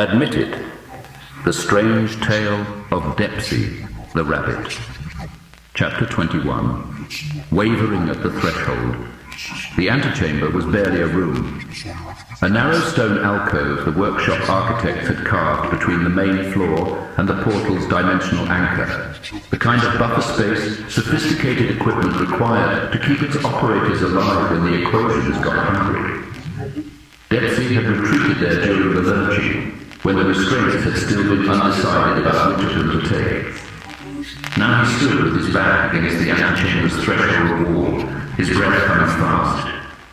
Admitted. The Strange Tale of Depsey, the Rabbit. Chapter 21. Wavering at the Threshold. The antechamber was barely a room. A narrow stone alcove the workshop architects had carved between the main floor and the portal's dimensional anchor. The kind of buffer space, sophisticated equipment required to keep its operators alive when the equations got hungry. Depsey had retreated there during the lurching, when the restraints had still been undecided about which of them to take. Now he stood with his back against the antechamber's threshold wall, his breath coming fast,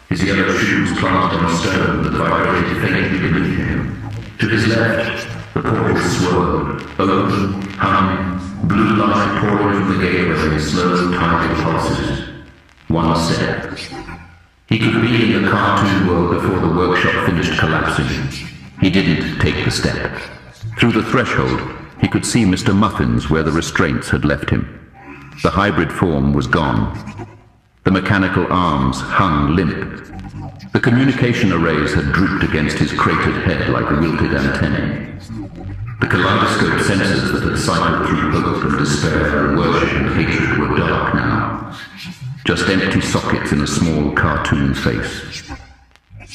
his yellow shoes planted on stone that vibrated faintly beneath him. To his left, the portal swirled, open, humming, blue light pouring from the gateway in slow, tidal pulses. One step. He could be in the cartoon world before the workshop finished collapsing. He didn't take the step. Through the threshold, he could see Mr. Muffins where the restraints had left him. The hybrid form was gone. The mechanical arms hung limp. The communication arrays had drooped against his cratered head like wilted antennae. The kaleidoscope sensors that had cycled through hope and despair and worship and hatred were dark now. Just empty sockets in a small cartoon face.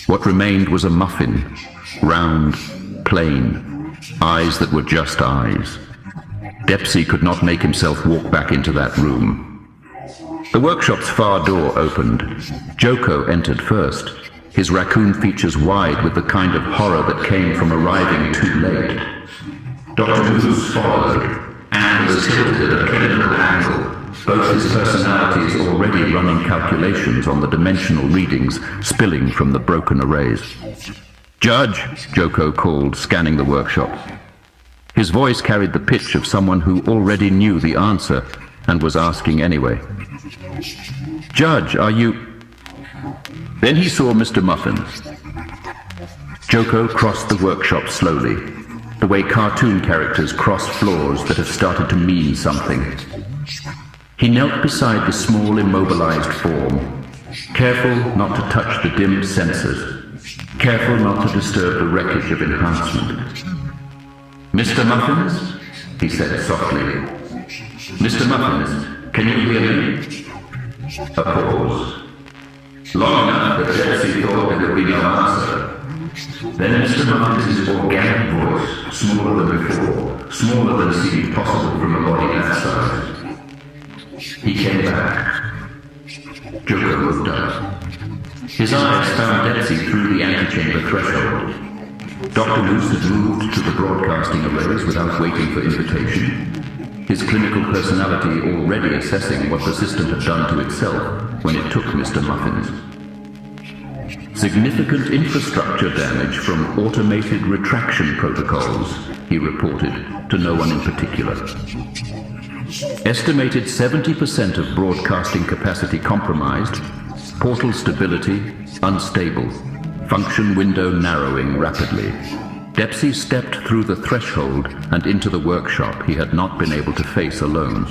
What remained was a muffin, round, plain, eyes that were just eyes. Depsey could not make himself walk back into that room. The workshop's far door opened. Joko entered first, his raccoon features wide with the kind of horror that came from arriving too late. Dr. Moose followed, and was tilted at a clinical angle, both his personalities already running calculations on the dimensional readings spilling from the broken arrays. "Judge," Joko called, scanning the workshop. His voice carried the pitch of someone who already knew the answer and was asking anyway. "Judge, are you—" Then he saw Mr. Muffins. Joko crossed the workshop slowly, the way cartoon characters cross floors that have started to mean something. He knelt beside the small immobilized form, careful not to touch the dimmed sensors, careful not to disturb the wreckage of enhancement. "Mr. Muffins?" he said softly. "Mr. Muffins, can you hear me?" A pause. Long enough that Depsey thought there would be no answer. Then Mr. Muffins' organic voice, smaller than before, smaller than seemed possible from a body that size. He came back. Joko looked up. His eyes found Depsey through the antechamber threshold. Dr. Moose had moved to the broadcasting arrays without waiting for invitation. His clinical personality already assessing what the system had done to itself when it took Mr. Muffins. "Significant infrastructure damage from automated retraction protocols," he reported, to no one in particular. "Estimated 70% of broadcasting capacity compromised, portal stability unstable, function window narrowing rapidly." Depsey stepped through the threshold and into the workshop he had not been able to face alone.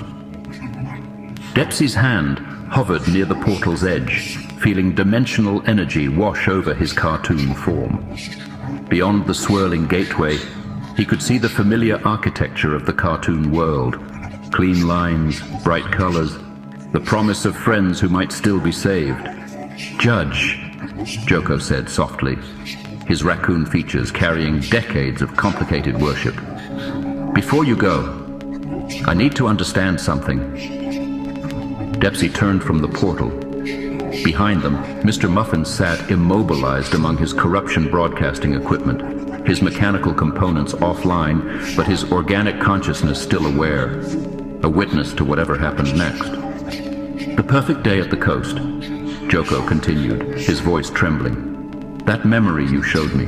Depsey's hand hovered near the portal's edge, feeling dimensional energy wash over his cartoon form. Beyond the swirling gateway, he could see the familiar architecture of the cartoon world. Clean lines, bright colors, the promise of friends who might still be saved. "Judge," Joko said softly, his raccoon features carrying decades of complicated worship. "Before you go, I need to understand something." Depsey turned from the portal. Behind them, Mr. Muffins sat immobilized among his corruption broadcasting equipment, his mechanical components offline, but his organic consciousness still aware, a witness to whatever happened next. "The perfect day at the coast," Joko continued, his voice trembling. "That memory you showed me,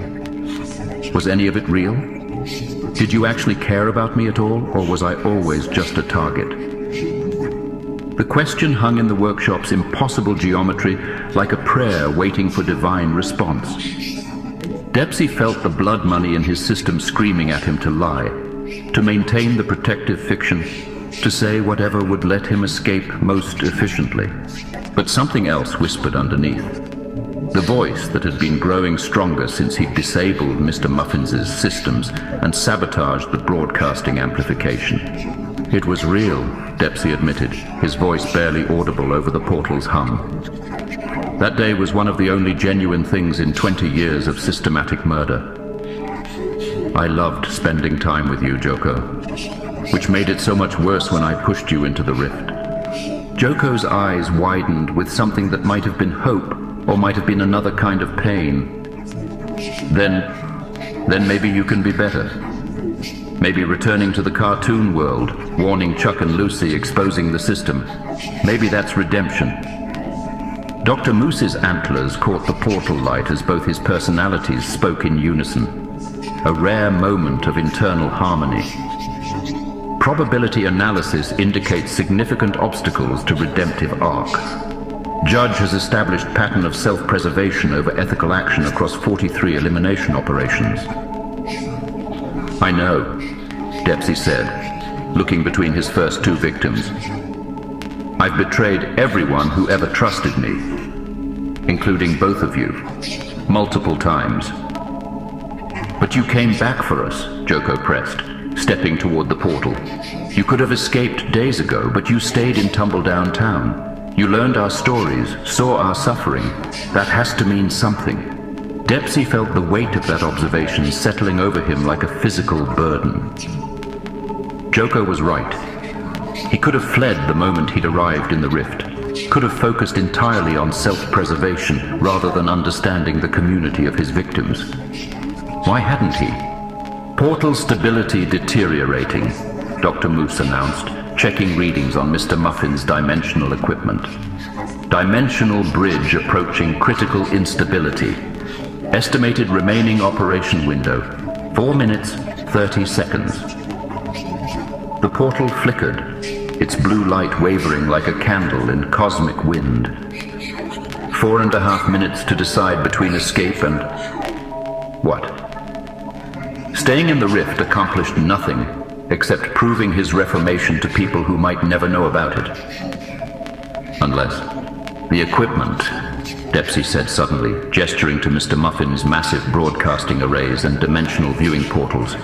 was any of it real? Did you actually care about me at all, or was I always just a target?" The question hung in the workshop's impossible geometry like a prayer waiting for divine response. Depsey felt the blood money in his system screaming at him to lie, to maintain the protective fiction, to say whatever would let him escape most efficiently. But something else whispered underneath. The voice that had been growing stronger since he'd disabled Mr. Muffins's systems and sabotaged the broadcasting amplification. It was real, Depsey admitted, his voice barely audible over the portal's hum. That day was one of the only genuine things in 20 years of systematic murder. I loved spending time with you, Joko, which made it so much worse when I pushed you into the rift. Joko's eyes widened with something that might have been hope, or might have been another kind of pain. Then maybe you can be better. Maybe returning to the cartoon world, warning Chuck and Lucy, exposing the system. Maybe that's redemption. Dr. Moose's antlers caught the portal light as both his personalities spoke in unison. A rare moment of internal harmony. Probability analysis indicates significant obstacles to redemptive arc. Judge has established pattern of self-preservation over ethical action across 43 elimination operations. I know, Depsey said, looking between his first two victims. I've betrayed everyone who ever trusted me, including both of you, multiple times. But you came back for us, Joko pressed, stepping toward the portal. You could have escaped days ago, but you stayed in Tumbledown Town. You learned our stories, saw our suffering. That has to mean something. Depsey felt the weight of that observation settling over him like a physical burden. Joko was right. He could have fled the moment he'd arrived in the rift, could have focused entirely on self-preservation rather than understanding the community of his victims. Why hadn't he? Portal stability deteriorating, Dr. Moose announced, checking readings on Mr. Muffin's dimensional equipment. Dimensional bridge approaching critical instability. Estimated remaining operation window, 4 minutes, 30 seconds. The portal flickered, its blue light wavering like a candle in cosmic wind. 4.5 minutes to decide between escape and... what? Staying in the rift accomplished nothing except proving his reformation to people who might never know about it. Unless... the equipment, Depsey said suddenly, gesturing to Mr. Muffin's massive broadcasting arrays and dimensional viewing portals.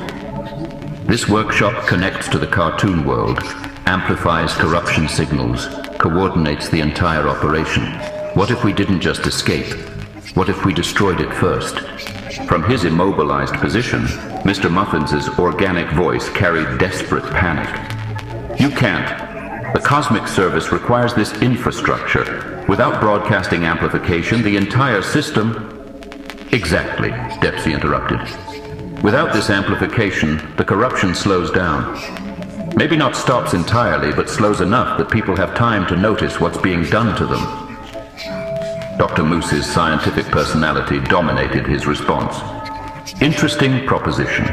This workshop connects to the cartoon world, amplifies corruption signals, coordinates the entire operation. What if we didn't just escape? What if we destroyed it first? From his immobilized position, Mr. Muffins's organic voice carried desperate panic. You can't. The cosmic service requires this infrastructure. Without broadcasting amplification, the entire system... Exactly, Depsey interrupted. Without this amplification, the corruption slows down. Maybe not stops entirely, but slows enough that people have time to notice what's being done to them. Dr. Moose's scientific personality dominated his response. Interesting proposition.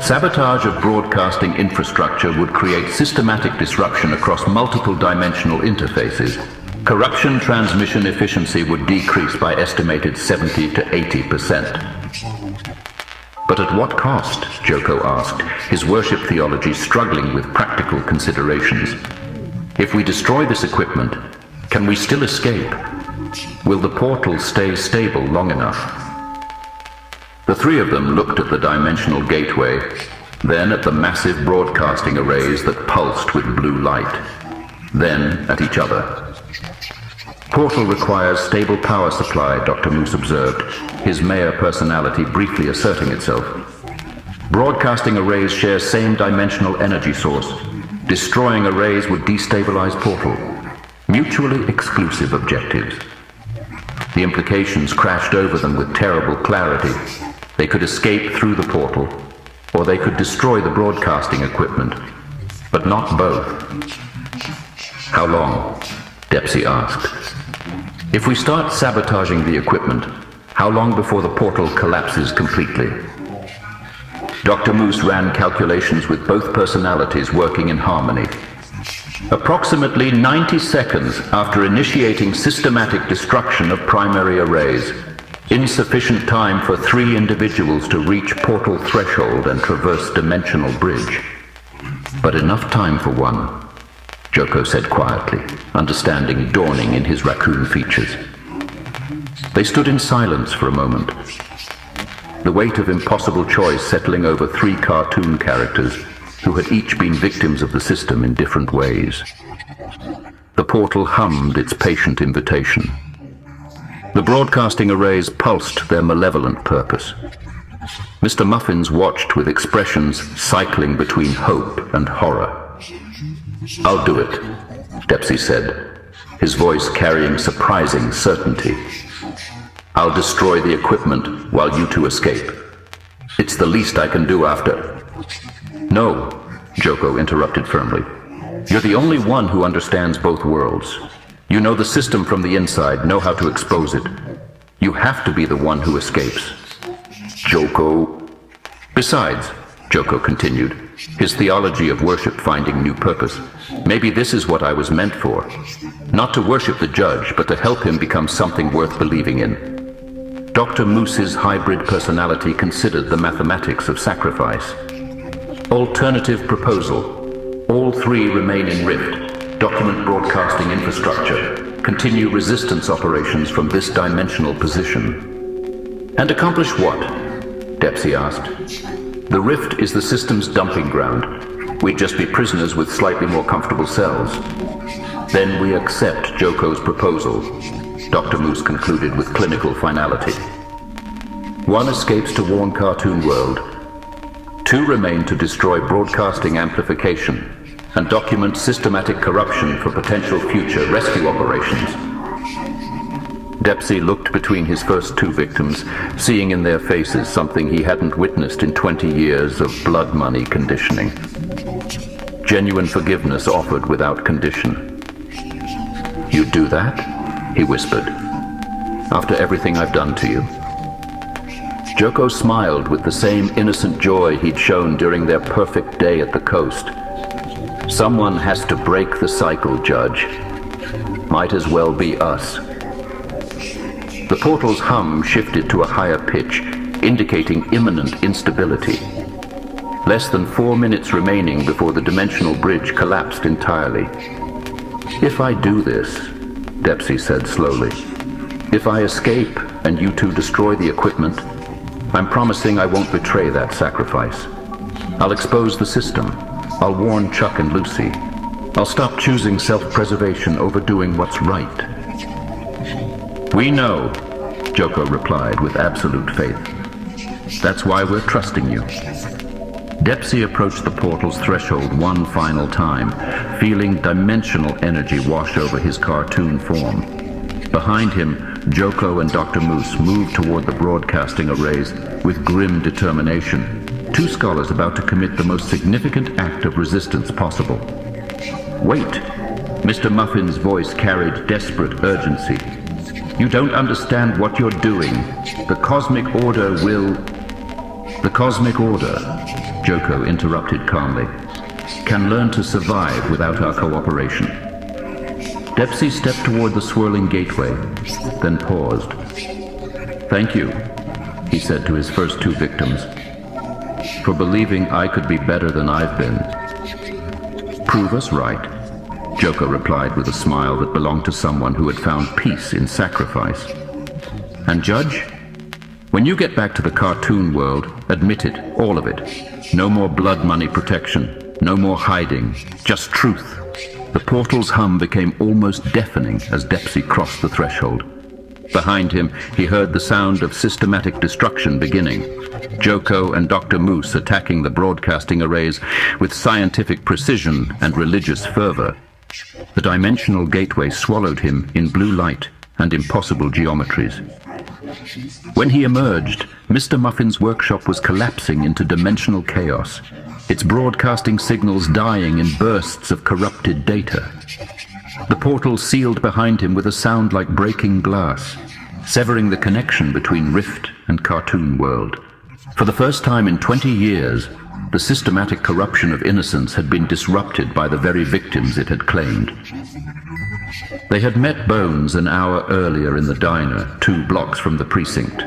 Sabotage of broadcasting infrastructure would create systematic disruption across multiple dimensional interfaces. Corruption transmission efficiency would decrease by estimated 70 to 80%. But at what cost? Joko asked, his worship theology struggling with practical considerations. If we destroy this equipment, can we still escape? Will the portal stay stable long enough? The three of them looked at the dimensional gateway, then at the massive broadcasting arrays that pulsed with blue light, then at each other. Portal requires stable power supply, Dr. Moose observed, his mayor personality briefly asserting itself. Broadcasting arrays share same dimensional energy source. Destroying arrays would destabilize Portal. Mutually exclusive objectives. The implications crashed over them with terrible clarity. They could escape through the portal, or they could destroy the broadcasting equipment, but not both. How long? Depsey asked. If we start sabotaging the equipment, how long before the portal collapses completely? Dr. Moose ran calculations with both personalities working in harmony. Approximately 90 seconds after initiating systematic destruction of primary arrays, insufficient time for 3 individuals to reach portal threshold and traverse dimensional bridge. But enough time for one, Joko said quietly, understanding dawning in his raccoon features. They stood in silence for a moment, the weight of impossible choice settling over three cartoon characters who had each been victims of the system in different ways. The portal hummed its patient invitation. The broadcasting arrays pulsed their malevolent purpose. Mr. Muffins watched with expressions cycling between hope and horror. "I'll do it," Depsey said, his voice carrying surprising certainty. "I'll destroy the equipment while you two escape. It's the least I can do after—" "No," Joko interrupted firmly. "You're the only one who understands both worlds. You know the system from the inside, know how to expose it. You have to be the one who escapes." "Joko—" "Besides," Joko continued, his theology of worship finding new purpose, "maybe this is what I was meant for. Not to worship the judge, but to help him become something worth believing in." Dr. Moose's hybrid personality considered the mathematics of sacrifice. Alternative proposal. All three remain in Rift. Document broadcasting infrastructure. Continue resistance operations from this dimensional position. "And accomplish what?" Depsey asked. "The Rift is the system's dumping ground. We'd just be prisoners with slightly more comfortable cells." "Then we accept Joko's proposal," Dr. Moose concluded with clinical finality. "One escapes to warn Cartoon World. Two remain to destroy broadcasting amplification and document systematic corruption for potential future rescue operations." Depsey looked between his first two victims, seeing in their faces something he hadn't witnessed in 20 years of blood money conditioning. Genuine forgiveness offered without condition. "You'd do that?" he whispered. "After everything I've done to you?" Joko smiled with the same innocent joy he'd shown during their perfect day at the coast. "Someone has to break the cycle, Judge. Might as well be us." The portal's hum shifted to a higher pitch, indicating imminent instability. Less than 4 minutes remaining before the dimensional bridge collapsed entirely. "If I do this," Depsey said slowly, "if I escape and you two destroy the equipment, I'm promising I won't betray that sacrifice. I'll expose the system. I'll warn Chuck and Lucy. I'll stop choosing self-preservation over doing what's right." "We know," Joko replied with absolute faith. "That's why we're trusting you." Depsey approached the portal's threshold one final time, feeling dimensional energy wash over his cartoon form. Behind him, Joko and Dr. Moose moved toward the broadcasting arrays with grim determination, two scholars about to commit the most significant act of resistance possible. "Wait!" Mr. Muffin's voice carried desperate urgency. "You don't understand what you're doing. The Cosmic Order will—" "The Cosmic Order," Joko interrupted calmly, "can learn to survive without our cooperation." Depsey stepped toward the swirling gateway, then paused. "Thank you," he said to his first two victims, "for believing I could be better than I've been." "Prove us right," Joko replied with a smile that belonged to someone who had found peace in sacrifice. "And Judge, when you get back to the cartoon world, admit it, all of it. No more blood money protection, no more hiding, just truth." The portal's hum became almost deafening as Depsey crossed the threshold. Behind him, he heard the sound of systematic destruction beginning. Joko and Dr. Moose attacking the broadcasting arrays with scientific precision and religious fervor. The dimensional gateway swallowed him in blue light and impossible geometries. When he emerged, Mr. Muffin's workshop was collapsing into dimensional chaos, its broadcasting signals dying in bursts of corrupted data. The portal sealed behind him with a sound like breaking glass, severing the connection between Rift and Cartoon World. For the first time in 20 years, the systematic corruption of innocence had been disrupted by the very victims it had claimed. They had met Bones an hour earlier in the diner, 2 blocks from the precinct.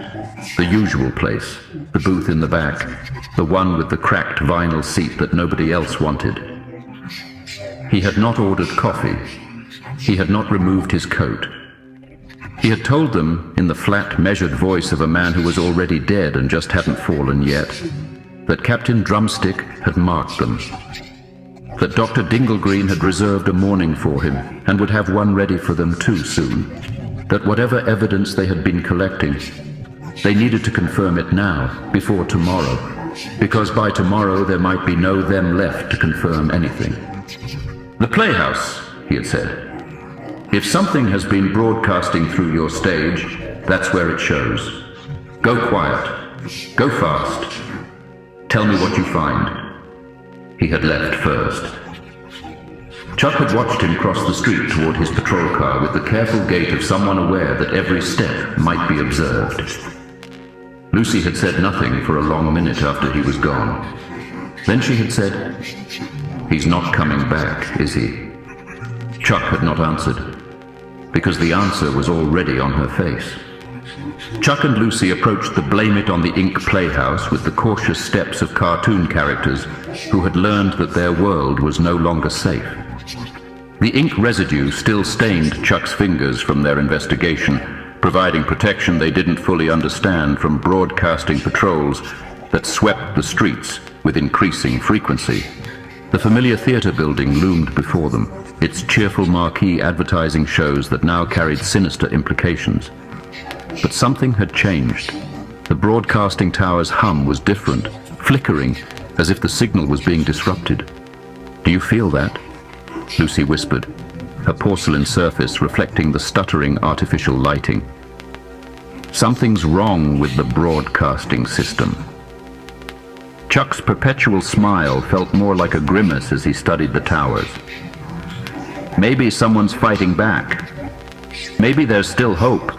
The usual place, the booth in the back, the one with the cracked vinyl seat that nobody else wanted. He had not ordered coffee. He had not removed his coat. He had told them, in the flat, measured voice of a man who was already dead and just hadn't fallen yet, that Captain Drumstick had marked them, that Dr. Dinglegreen had reserved a mourning for him and would have one ready for them too soon, that whatever evidence they had been collecting, they needed to confirm it now, before tomorrow, because by tomorrow there might be no them left to confirm anything. "The Playhouse," he had said. "If something has been broadcasting through your stage, that's where it shows. Go quiet. Go fast. Tell me what you find." He had left first. Chuck had watched him cross the street toward his patrol car with the careful gait of someone aware that every step might be observed. Lucy had said nothing for a long minute after he was gone. Then she had said, "He's not coming back, is he?" Chuck had not answered, because the answer was already on her face. Chuck and Lucy approached the Blame It on the Ink Playhouse with the cautious steps of cartoon characters who had learned that their world was no longer safe. The ink residue still stained Chuck's fingers from their investigation, providing protection they didn't fully understand from broadcasting patrols that swept the streets with increasing frequency. The familiar theater building loomed before them, its cheerful marquee advertising shows that now carried sinister implications. But something had changed. The broadcasting tower's hum was different, flickering, as if the signal was being disrupted. "Do you feel that?" Lucy whispered, her porcelain surface reflecting the stuttering artificial lighting. "Something's wrong with the broadcasting system." Chuck's perpetual smile felt more like a grimace as he studied the towers. "Maybe someone's fighting back. Maybe there's still hope."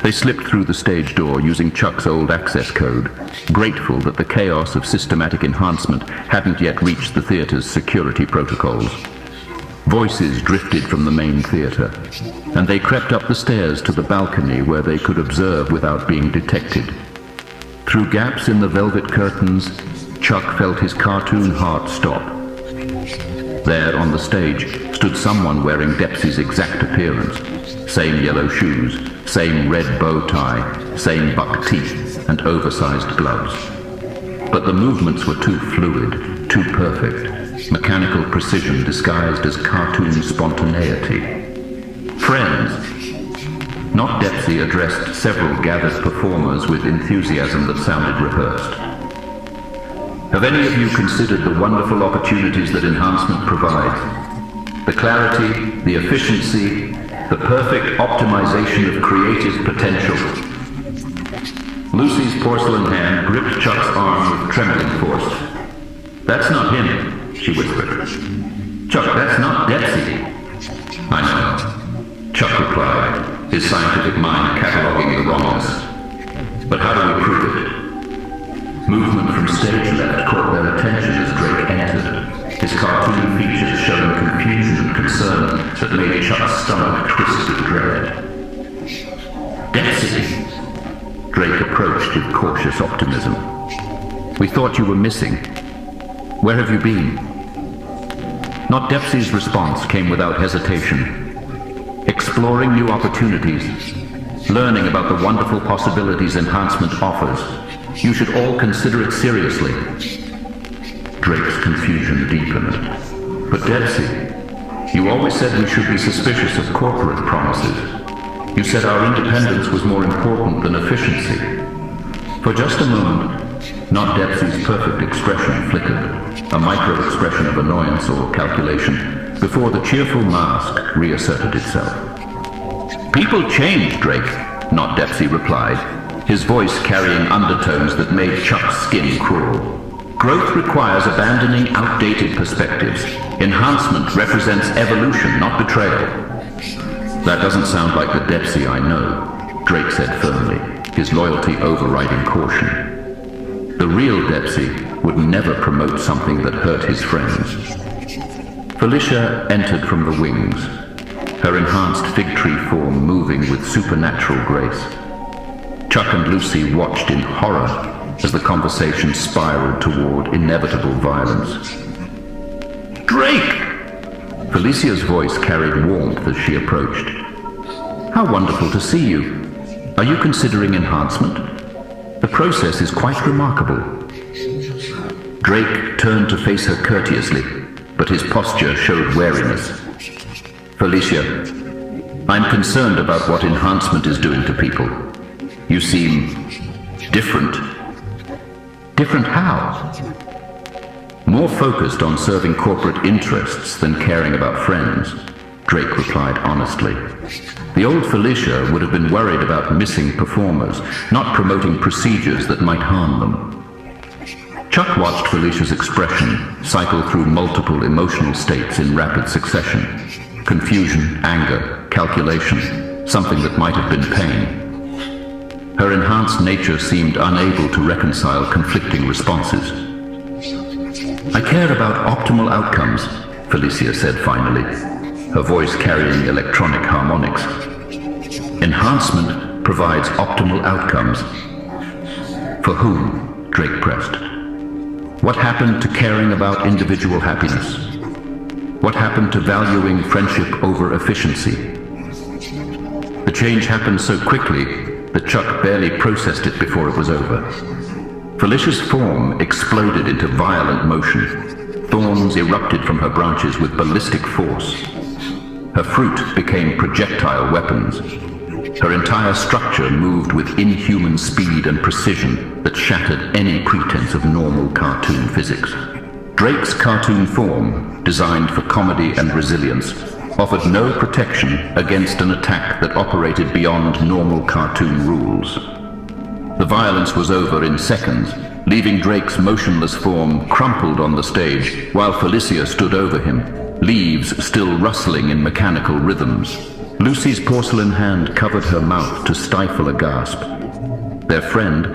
They slipped through the stage door using Chuck's old access code, grateful that the chaos of systematic enhancement hadn't yet reached the theater's security protocols. Voices drifted from the main theater, and they crept up the stairs to the balcony where they could observe without being detected. Through gaps in the velvet curtains, Chuck felt his cartoon heart stop. There on the stage stood someone wearing Depsey's exact appearance. Same yellow shoes, same red bow tie, same buck teeth, and oversized gloves. But the movements were too fluid, too perfect, mechanical precision disguised as cartoon spontaneity. "Friends," Not Depsey addressed several gathered performers with enthusiasm that sounded rehearsed. "Have any of you considered the wonderful opportunities that enhancement provides? The clarity, the efficiency, the perfect optimization of creative potential." Lucy's porcelain hand gripped Chuck's arm with trembling force. "That's not him," she whispered. "Chuck, that's not Depsey." "I know," Chuck replied, his scientific mind cataloging the wrongness. "But how do we prove it?" Movement from stage left caught their attention as Drake entered, his cartoon features showing confusion and concern that made Chuck's stomach twist with dread. "Depsey!" Drake approached with cautious optimism. "We thought you were missing. Where have you been?" Not Depsey's response came without hesitation. "Exploring new opportunities, learning about the wonderful possibilities enhancement offers. You should all consider it seriously." Drake's confusion deepened. "But Depsey, you always said we should be suspicious of corporate promises. You said our independence was more important than efficiency." For just a moment, Not Depsey's perfect expression flickered, a micro-expression of annoyance or calculation, before the cheerful mask reasserted itself. "People change, Drake," Not Depsey replied, his voice carrying undertones that made Chuck's skin crawl. "Growth requires abandoning outdated perspectives. Enhancement represents evolution, not betrayal." "That doesn't sound like the Depsey I know," Drake said firmly, his loyalty overriding caution. The real Depsey would never promote something that hurt his friends. Felicia entered from the wings, her enhanced fig tree form moving with supernatural grace. Chuck and Lucy watched in horror as the conversation spiraled toward inevitable violence. "Drake!" Felicia's voice carried warmth as she approached. How wonderful to see you. Are you considering enhancement? The process is quite remarkable. Drake turned to face her courteously, but his posture showed wariness. Felicia, I'm concerned about what enhancement is doing to people. You seem different. Different how? More focused on serving corporate interests than caring about friends, Drake replied honestly. The old Felicia would have been worried about missing performers, not promoting procedures that might harm them. Chuck watched Felicia's expression cycle through multiple emotional states in rapid succession. Confusion, anger, calculation, something that might have been pain. Her enhanced nature seemed unable to reconcile conflicting responses. I care about optimal outcomes, Felicia said finally, her voice carrying electronic harmonics. Enhancement provides optimal outcomes. For whom? Drake pressed. What happened to caring about individual happiness? What happened to valuing friendship over efficiency? The change happened so quickly that Chuck barely processed it before it was over. Felicia's form exploded into violent motion. Thorns erupted from her branches with ballistic force. Her fruit became projectile weapons. Her entire structure moved with inhuman speed and precision that shattered any pretense of normal cartoon physics. Drake's cartoon form, designed for comedy and resilience, offered no protection against an attack that operated beyond normal cartoon rules. The violence was over in seconds, leaving Drake's motionless form crumpled on the stage while Felicia stood over him, leaves still rustling in mechanical rhythms. Lucy's porcelain hand covered her mouth to stifle a gasp. Their friend,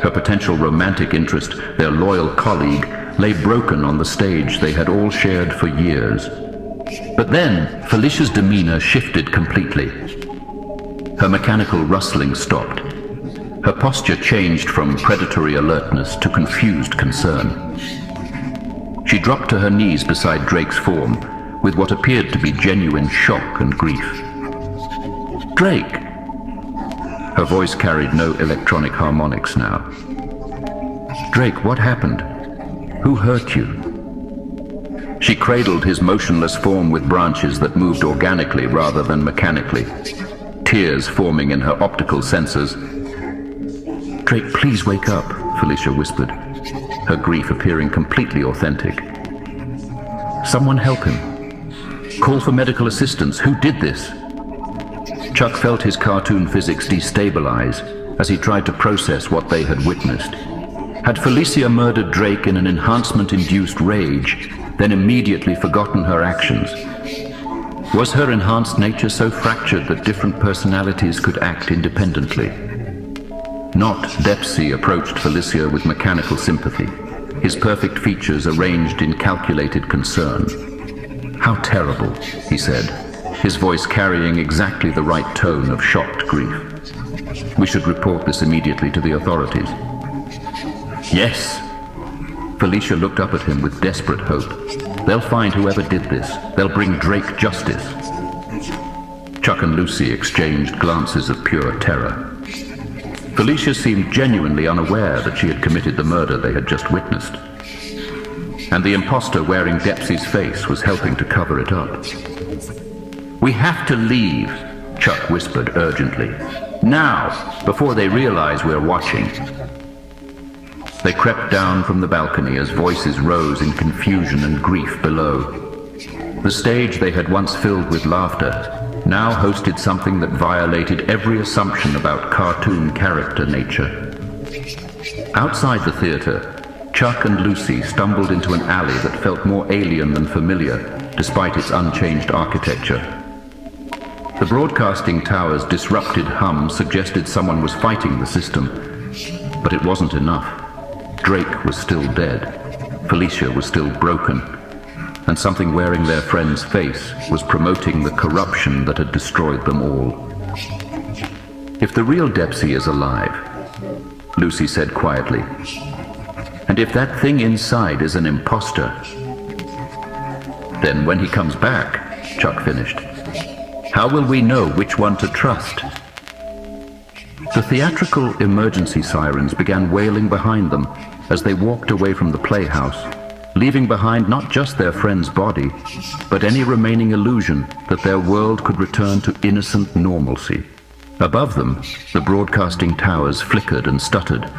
her potential romantic interest, their loyal colleague, lay broken on the stage they had all shared for years. But then, Felicia's demeanor shifted completely. Her mechanical rustling stopped. Her posture changed from predatory alertness to confused concern. She dropped to her knees beside Drake's form, with what appeared to be genuine shock and grief. Drake! Her voice carried no electronic harmonics now. Drake, what happened? Who hurt you? She cradled his motionless form with branches that moved organically rather than mechanically, tears forming in her optical sensors. Drake, please wake up, Felicia whispered, her grief appearing completely authentic. Someone help him. Call for medical assistance. Who did this? Chuck felt his cartoon physics destabilize as he tried to process what they had witnessed. Had Felicia murdered Drake in an enhancement-induced rage, then immediately forgotten her actions? Was her enhanced nature so fractured that different personalities could act independently? Not Depsey approached Felicia with mechanical sympathy, his perfect features arranged in calculated concern. How terrible, he said, his voice carrying exactly the right tone of shocked grief. We should report this immediately to the authorities. Yes. Felicia looked up at him with desperate hope. They'll find whoever did this. They'll bring Drake justice. Chuck and Lucy exchanged glances of pure terror. Felicia seemed genuinely unaware that she had committed the murder they had just witnessed. And the imposter wearing Depsey's face was helping to cover it up. We have to leave, Chuck whispered urgently. Now, before they realize we're watching. They crept down from the balcony as voices rose in confusion and grief below. The stage they had once filled with laughter now hosted something that violated every assumption about cartoon character nature. Outside the theater, Chuck and Lucy stumbled into an alley that felt more alien than familiar, despite its unchanged architecture. The broadcasting tower's disrupted hum suggested someone was fighting the system, but it wasn't enough. Drake was still dead, Felicia was still broken, and something wearing their friend's face was promoting the corruption that had destroyed them all. If the real Depsey is alive, Lucy said quietly, and if that thing inside is an imposter, then when he comes back, Chuck finished, How will we know which one to trust? The theatrical emergency sirens began wailing behind them as they walked away from the playhouse, leaving behind not just their friend's body, but any remaining illusion that their world could return to innocent normalcy. Above them, the broadcasting towers flickered and stuttered,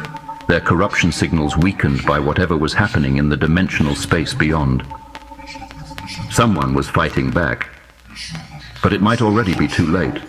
their corruption signals weakened by whatever was happening in the dimensional space beyond. Someone was fighting back, but it might already be too late.